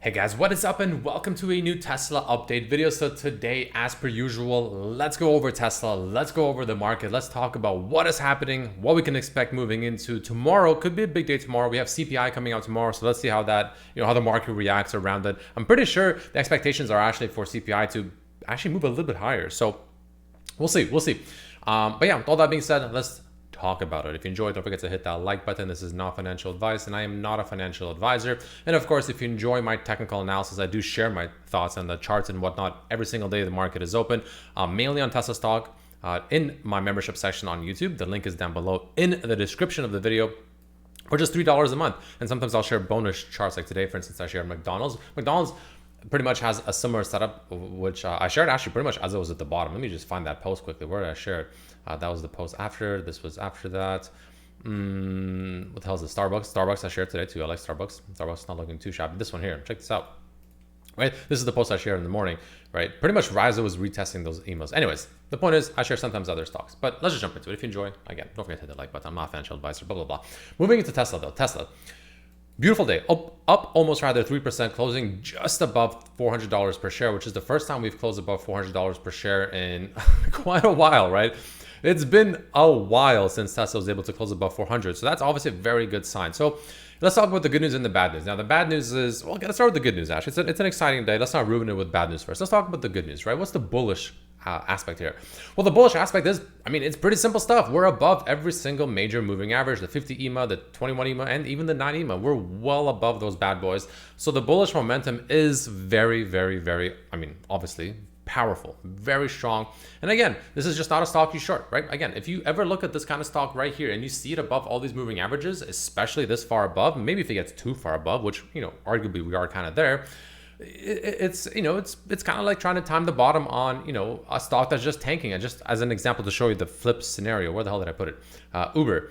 Hey guys, what is up and welcome to a new Tesla update video. So today, as per usual, let's go over Tesla, let's go over the market, let's talk about what is happening, what we can expect moving into tomorrow. Could be a big day tomorrow. We have CPI coming out tomorrow, so let's see how that, how the market reacts around it. I'm pretty sure the expectations are actually for CPI to actually move a little bit higher. So we'll see. But yeah, with all that being said, let's talk about it. If you enjoyed, don't forget to hit that like button. This is not financial advice and I am not a financial advisor. And of course, if you enjoy my technical analysis, I do share my thoughts on the charts and whatnot every single day the market is open, mainly on Tesla stock, in my membership section on YouTube. The link is down below in the description of the video, for just $3 a month. And sometimes I'll share bonus charts, like today, for instance, I shared McDonald's. McDonald's pretty much has a similar setup, which I shared actually pretty much as it was at the bottom. Let me just find that post quickly. Where did I share it? That was the post after. This was after that. What the hell is this? Starbucks I shared today too. I like Starbucks. Starbucks is not looking too shabby. This one here, check this out. Right, this is the post I shared in the morning. Right, pretty much Ryza was retesting those emails. Anyways, the point is I share sometimes other stocks, but let's just jump into it. If you enjoy, again, don't forget to hit the like button. I'm not a financial advisor. Blah blah blah. Moving into Tesla though. Tesla. Beautiful day, up almost rather 3%, closing just above $400 per share, which is the first time we've closed above $400 per share in quite a while, right? It's been a while since Tesla was able to close above 400. So that's obviously a very good sign. So let's talk about the good news and the bad news. Now, the bad news is, well, let's start with the good news, actually. It's an exciting day. Let's not ruin it with bad news first. Let's talk about the good news, right? What's the bullish aspect here? Well, the bullish aspect is, it's pretty simple stuff. We're above every single major moving average, the 50 EMA, the 21 EMA, and even the 9 EMA. We're well above those bad boys. So the bullish momentum is very, very, very, obviously powerful, very strong. And again, this is just not a stock you short, right? Again, if you ever look at this kind of stock right here and you see it above all these moving averages, especially this far above, maybe if it gets too far above, which, arguably we are kind of there, it's kind of like trying to time the bottom on, a stock that's just tanking. And just as an example to show you the flip scenario, where the hell did I put it? Uber.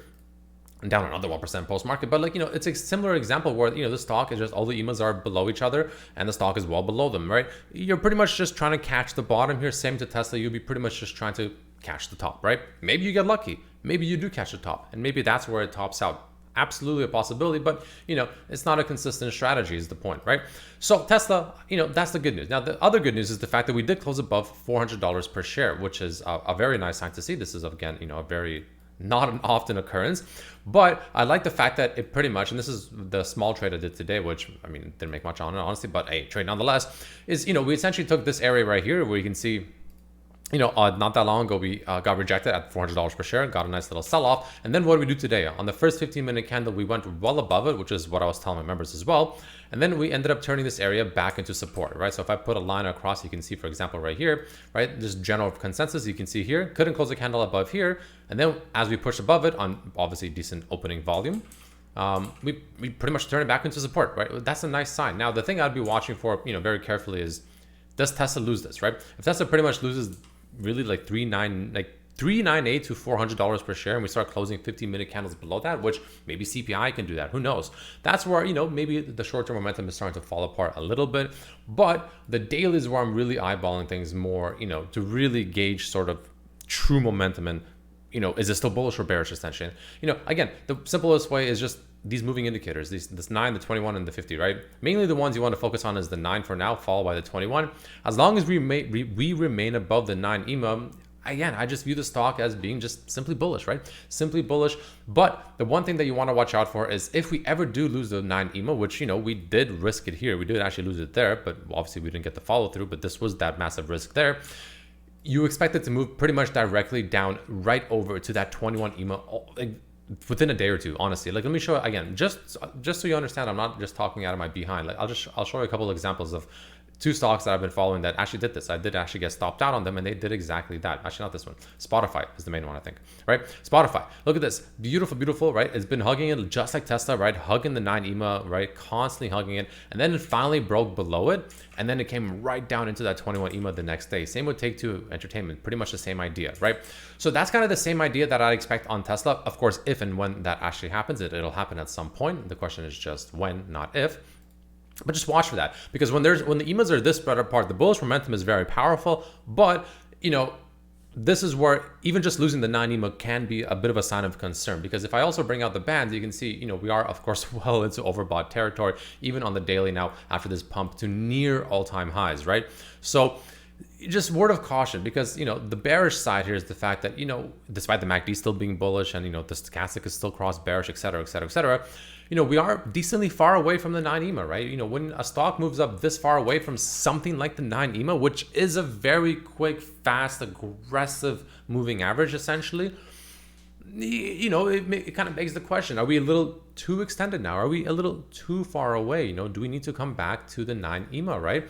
Down another 1% post-market, but it's a similar example where the stock is just all the EMAs are below each other and the stock is well below them, right? You're pretty much just trying to catch the bottom here. Same to Tesla, you'll be pretty much just trying to catch the top, right? Maybe you get lucky, maybe you do catch the top, and maybe that's where it tops out. Absolutely a possibility, but it's not a consistent strategy is the point, right? So Tesla, that's the good news. Now the other good news is the fact that we did close above $400 per share, which is a very nice sign to see. This is again, a very not an often occurrence, but I like the fact that it pretty much, and this is the small trade I did today, which didn't make much on it honestly, but a trade nonetheless, is we essentially took this area right here where you can see not that long ago, we got rejected at $400 per share, got a nice little sell-off. And then what do we do today? On the first 15-minute candle, we went well above it, which is what I was telling my members as well. And then we ended up turning this area back into support, right? So if I put a line across, you can see, for example, right here, right? This general consensus you can see here, couldn't close the candle above here. And then as we push above it on obviously decent opening volume, we pretty much turn it back into support, right? That's a nice sign. Now, the thing I'd be watching for, very carefully is, does Tesla lose this, right? If Tesla pretty much loses really like $398 to $400 per share, and we start closing 15-minute candles below that, which maybe CPI can do that, who knows? That's where maybe the short-term momentum is starting to fall apart a little bit. But the daily is where I'm really eyeballing things more, to really gauge sort of true momentum and is it still bullish or bearish essentially? Again, the simplest way is just these moving indicators, this 9, the 21, and the 50, right? Mainly the ones you want to focus on is the 9 for now, followed by the 21. As long as we remain above the 9 EMA, again, I just view the stock as being just simply bullish, right? Simply bullish. But the one thing that you want to watch out for is if we ever do lose the 9 EMA, which, we did risk it here. We did actually lose it there, but obviously we didn't get the follow through, but this was that massive risk there. You expect it to move pretty much directly down right over to that 21 EMA within a day or two, honestly. Let me show it again, just so you understand, I'm not just talking out of my behind. I'll show you a couple of examples of two stocks that I've been following that actually did this. I did actually get stopped out on them and they did exactly that. Actually, not this one. Spotify is the main one, I think, right? Spotify, look at this. Beautiful, right? It's been hugging it just like Tesla, right? Hugging the 9 EMA, right? Constantly hugging it. And then it finally broke below it. And then it came right down into that 21 EMA the next day. Same with Take-Two Entertainment, pretty much the same idea, right? So that's kind of the same idea that I expect on Tesla. Of course, if and when that actually happens, it'll happen at some point. The question is just when, not if. But just watch for that, because when the EMAs are this spread apart, the bullish momentum is very powerful. But this is where even just losing the 9 EMA can be a bit of a sign of concern, because if I also bring out the bands, you can see, you know, we are of course well into overbought territory, even on the daily now after this pump to near all-time highs, right? So just word of caution, because, you know, the bearish side here is the fact that, you know, despite the MACD still being bullish and, you know, the stochastic is still cross bearish, etc., etc., etc., you know, we are decently far away from the 9 EMA, right? You know, when a stock moves up this far away from something like the 9 EMA, which is a very quick, fast, aggressive moving average, essentially, you know, it kind of begs the question, are we a little too extended now? Are we a little too far away? You know, do we need to come back to the 9 EMA, right?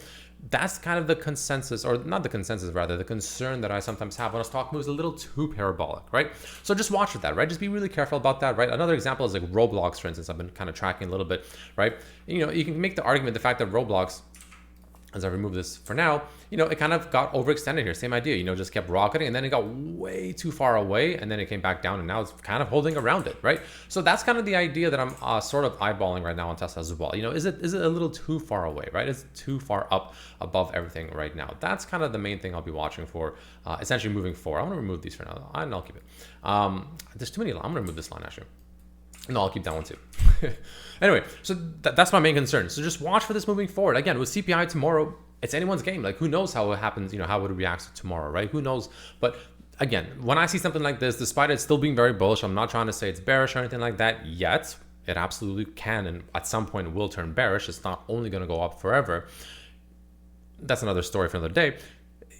That's kind of the consensus, or not the consensus, rather the concern that I sometimes have when a stock moves a little too parabolic, right? So just watch for that, right? Just be really careful about that, right? Another example is like Roblox, for instance. I've been kind of tracking a little bit, right? You know, you can make the argument, the fact that Roblox, as I remove this for now, you know, it kind of got overextended here. Same idea, you know, just kept rocketing, and then it got way too far away, and then it came back down, and now it's kind of holding around it, right? So that's kind of the idea that I'm sort of eyeballing right now on Tesla as well. You know, is it a little too far away, right? Is it too far up above everything right now? That's kind of the main thing I'll be watching for, essentially moving forward. I want to remove these for now, and I'll keep it. There's too many. I'm going to remove this line actually. No, I'll keep that one too. Anyway, so that's my main concern. So just watch for this moving forward. Again, with CPI tomorrow, it's anyone's game. Like, who knows how it happens, you know, how it reacts tomorrow, right? Who knows? But again, when I see something like this, despite it still being very bullish, I'm not trying to say it's bearish or anything like that yet. It absolutely can, and at some point will turn bearish. It's not only going to go up forever. That's another story for another day.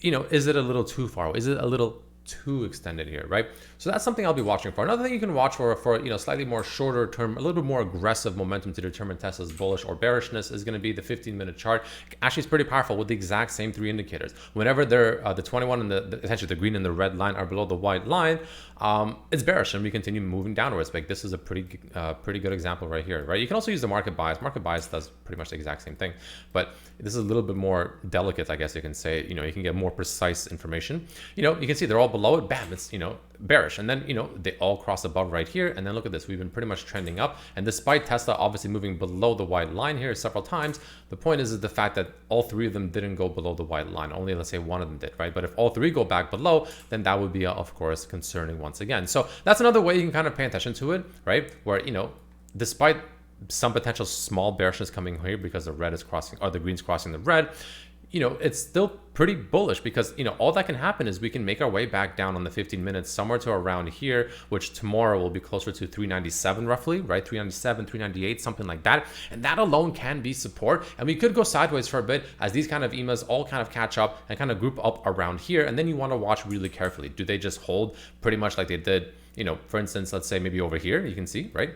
You know, is it a little too far? Is it a little too extended here, right? So that's something I'll be watching for. Another thing you can watch for, you know, slightly more shorter term, a little bit more aggressive momentum to determine Tesla's bullish or bearishness is going to be the 15-minute chart. Actually, it's pretty powerful with the exact same three indicators. Whenever they're the 21 and essentially the green and the red line are below the white line, it's bearish, and we continue moving downwards. Like, this is a pretty good example right here, right? You can also use the market bias. Market bias does pretty much the exact same thing, but this is a little bit more delicate, I guess you can say. You know, you can get more precise information. You know, you can see they're all below it. Bam, it's, you know, bearish, and then, you know, they all cross above right here, and then look at this, we've been pretty much trending up, and despite Tesla obviously moving below the white line here several times, the point is the fact that all three of them didn't go below the white line. Only, let's say, one of them did, right? But if all three go back below, then that would be of course concerning once again. So that's another way you can kind of pay attention to it, right? Where, you know, despite some potential small bearishness coming here because the red is crossing, or the green's crossing the red, you know, it's still pretty bullish, because, you know, all that can happen is we can make our way back down on the 15 minutes somewhere to around here, which tomorrow will be closer to 397 roughly, right? 397, 398, something like that. And that alone can be support. And we could go sideways for a bit as these kind of EMAs all kind of catch up and kind of group up around here. And then you want to watch really carefully. Do they just hold pretty much like they did, you know, for instance, let's say maybe over here, you can see, right?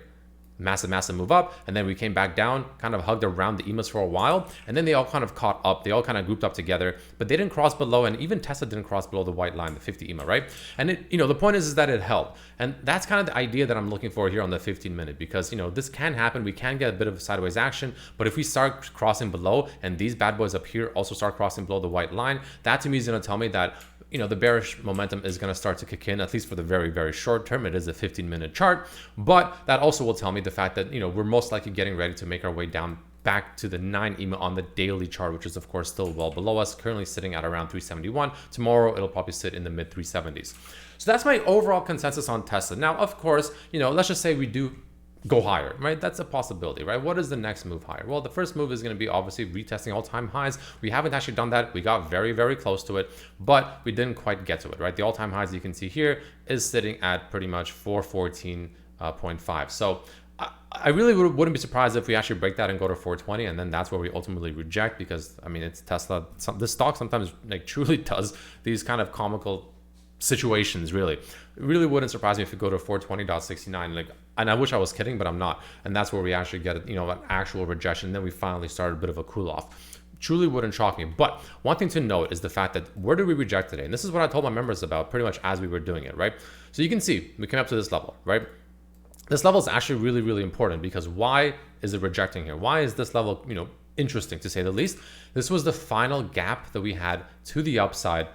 Massive move up, and then we came back down, kind of hugged around the EMAs for a while, and then they all kind of caught up. They all kind of grouped up together, but they didn't cross below, and even Tesla didn't cross below the white line, the 50 EMA, right? And it, you know, the point is that it held, and that's kind of the idea that I'm looking for here on the 15-minute, because, you know, this can happen. We can get a bit of sideways action, but if we start crossing below, and these bad boys up here also start crossing below the white line, that to me is going to tell me that, you know, the bearish momentum is going to start to kick in, at least for the very, very short term. It is a 15-minute chart, but that also will tell me the fact that, you know, we're most likely getting ready to make our way down back to the 9 EMA on the daily chart, which is of course still well below us, currently sitting at around 371. Tomorrow it'll probably sit in the mid 370s. So that's my overall consensus on Tesla. Now, of course, you know, let's just say we do go higher, right? That's a possibility, right? What is the next move higher? Well, the first move is going to be obviously retesting all-time highs. We haven't actually done that. We got very, very close to it, but we didn't quite get to it, right? The all-time highs you can see here is sitting at pretty much 414.5. So I really wouldn't be surprised if we actually break that and go to 420, and then that's where we ultimately reject, because, I mean, it's Tesla. This stock sometimes like truly does these kind of comical situations. Really, it really wouldn't surprise me if we go to 420.69. Like, and I wish I was kidding, but I'm not. And that's where we actually get, you know, an actual rejection. Then we finally started a bit of a cool off. Truly wouldn't shock me. But one thing to note is the fact that where did we reject today? And this is what I told my members about pretty much as we were doing it, right? So you can see we came up to this level, right? This level is actually really, really important, because why is it rejecting here? Why is this level, you know, interesting to say the least? This was the final gap that we had to the upside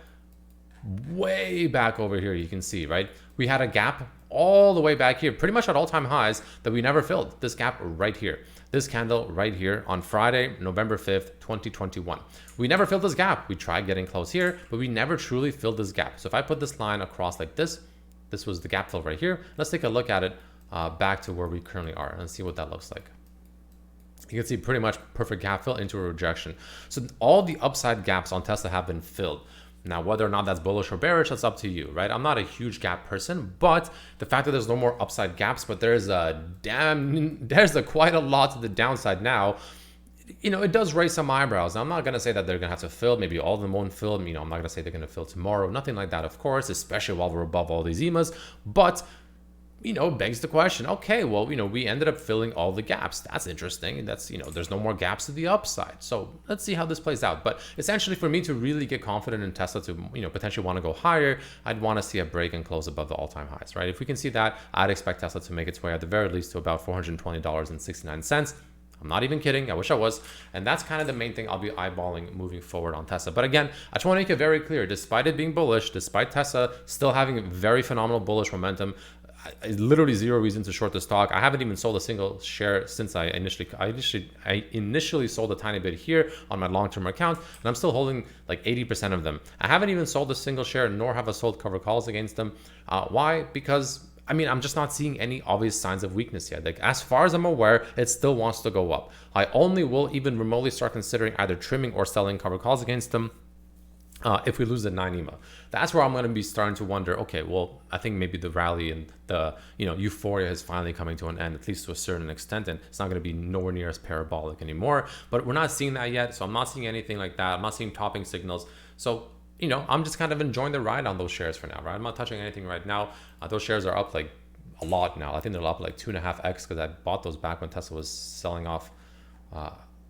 way back over here. You can see, right? We had a gap all the way back here, pretty much at all-time highs, that we never filled. This gap right here. this candle right here on Friday, November 5th, 2021. We never filled this gap. We tried getting close here, but we never truly filled this gap. So if I put this line across like this was the gap fill right here. Let's take a look at it back to where we currently are and see what that looks like. You can see pretty much perfect gap fill into a rejection. So all the upside gaps on Tesla have been filled. Now, whether or not that's bullish or bearish, that's up to you, right? I'm not a huge gap person, but the fact that there's no more upside gaps, but there's quite a lot to the downside now, you know, it does raise some eyebrows. Now, I'm not going to say that they're going to have to fill. Maybe all of them won't fill. You know, I'm not going to say they're going to fill tomorrow. Nothing like that, of course, especially while we're above all these EMAs. But, you know, begs the question, okay, well, you know, we ended up filling all the gaps. That's interesting. That's, you know, there's no more gaps to the upside. So let's see how this plays out. But essentially, for me to really get confident in Tesla to, you know, potentially want to go higher, I'd want to see a break and close above the all-time highs, right? If we can see that, I'd expect Tesla to make its way at the very least to about $420.69. I'm not even kidding. I wish I was. And that's kind of the main thing I'll be eyeballing moving forward on Tesla. But again, I just want to make it very clear, despite it being bullish, despite Tesla still having very phenomenal bullish momentum, literally zero reason to short the stock. I haven't even sold a single share since I initially sold a tiny bit here on my long-term account, and I'm still holding like 80% of them. I haven't even sold a single share, nor have I sold cover calls against them. Why? Because I mean, I'm just not seeing any obvious signs of weakness yet. Like, as far as I'm aware, it still wants to go up. I only will even remotely start considering either trimming or selling cover calls against them if we lose the 9 EMA. That's where I'm going to be starting to wonder, okay, well, I think maybe the rally and the, you know, euphoria is finally coming to an end, at least to a certain extent, and it's not going to be nowhere near as parabolic anymore. But we're not seeing that yet, so I'm not seeing anything like that. I'm not seeing topping signals. So, you know, I'm just kind of enjoying the ride on those shares for now, right? I'm not touching anything right now. Those shares are up like a lot now. I think they're up like 2.5x because I bought those back when Tesla was selling off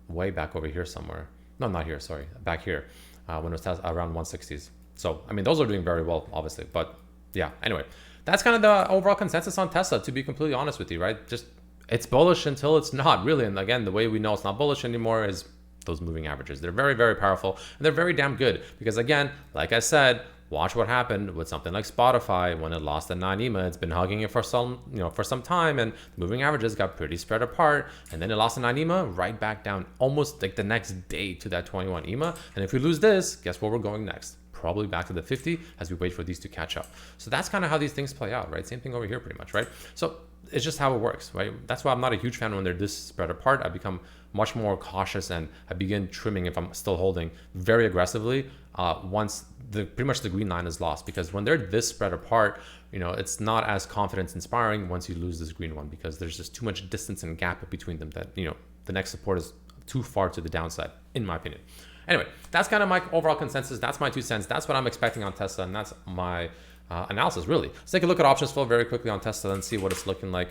way back over here somewhere. No, not here, sorry, back here when it was around 160s. So, I mean, those are doing very well, obviously. But yeah, anyway, that's kind of the overall consensus on Tesla, to be completely honest with you, right? Just, it's bullish until it's not, really. And again, the way we know it's not bullish anymore is those moving averages. They're very, very powerful, and they're very damn good because, again, like I said, watch what happened with something like Spotify when it lost the 9 EMA. It's been hugging it for some time, and the moving averages got pretty spread apart, and then it lost the 9 EMA right back down almost like the next day to that 21 EMA. And if we lose this, guess where we're going next? Probably back to the 50 as we wait for these to catch up. So that's kind of how these things play out, right? Same thing over here pretty much, right? So it's just how it works, right? That's why I'm not a huge fan when they're this spread apart. I become much more cautious, and I begin trimming if I'm still holding very aggressively once pretty much the green line is lost, because when they're this spread apart, you know, it's not as confidence inspiring once you lose this green one, because there's just too much distance and gap between them that, you know, the next support is too far to the downside, in my opinion. Anyway, that's kind of my overall consensus. That's my 2 cents. That's what I'm expecting on Tesla, and that's my analysis, really. Let's take a look at options flow very quickly on Tesla and see what it's looking like.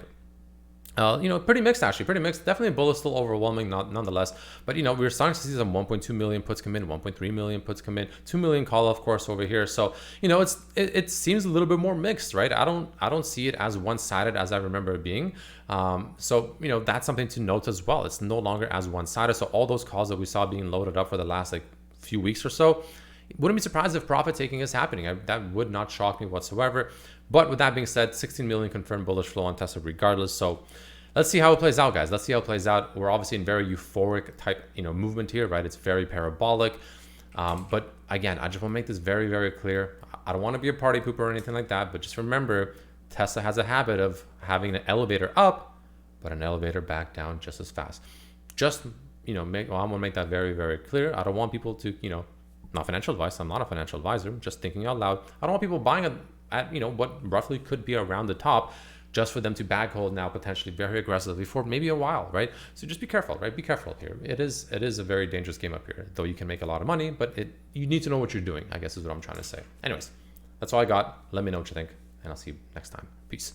You know, pretty mixed, actually, pretty mixed. Definitely bullish, still overwhelming, nonetheless. But, you know, we're starting to see some 1.2 million puts come in, 1.3 million puts come in, 2 million call, of course, over here. So, you know, it seems a little bit more mixed, right? I don't see it as one-sided as I remember it being. So, you know, that's something to note as well. It's no longer as one-sided. So all those calls that we saw being loaded up for the last like few weeks or so, wouldn't be surprised if profit taking is happening. That would not shock me whatsoever. But with that being said, 16 million confirmed bullish flow on Tesla regardless. So let's see how it plays out, guys. Let's see how it plays out. We're obviously in very euphoric type, you know, movement here, right? It's very parabolic. But again, I just want to make this very, very clear. I don't want to be a party pooper or anything like that, but just remember, Tesla has a habit of having an elevator up, but an elevator back down just as fast. Just, you know, I want to make that very, very clear. I don't want people to, you know, not financial advice. I'm not a financial advisor. Just thinking out loud. I don't want people buying at, you know, what roughly could be around the top, just for them to bag hold now potentially very aggressively for maybe a while, right? So just be careful, right? Be careful here. It is a very dangerous game up here, though you can make a lot of money, but you need to know what you're doing, I guess is what I'm trying to say. Anyways, that's all I got. Let me know what you think, and I'll see you next time. Peace.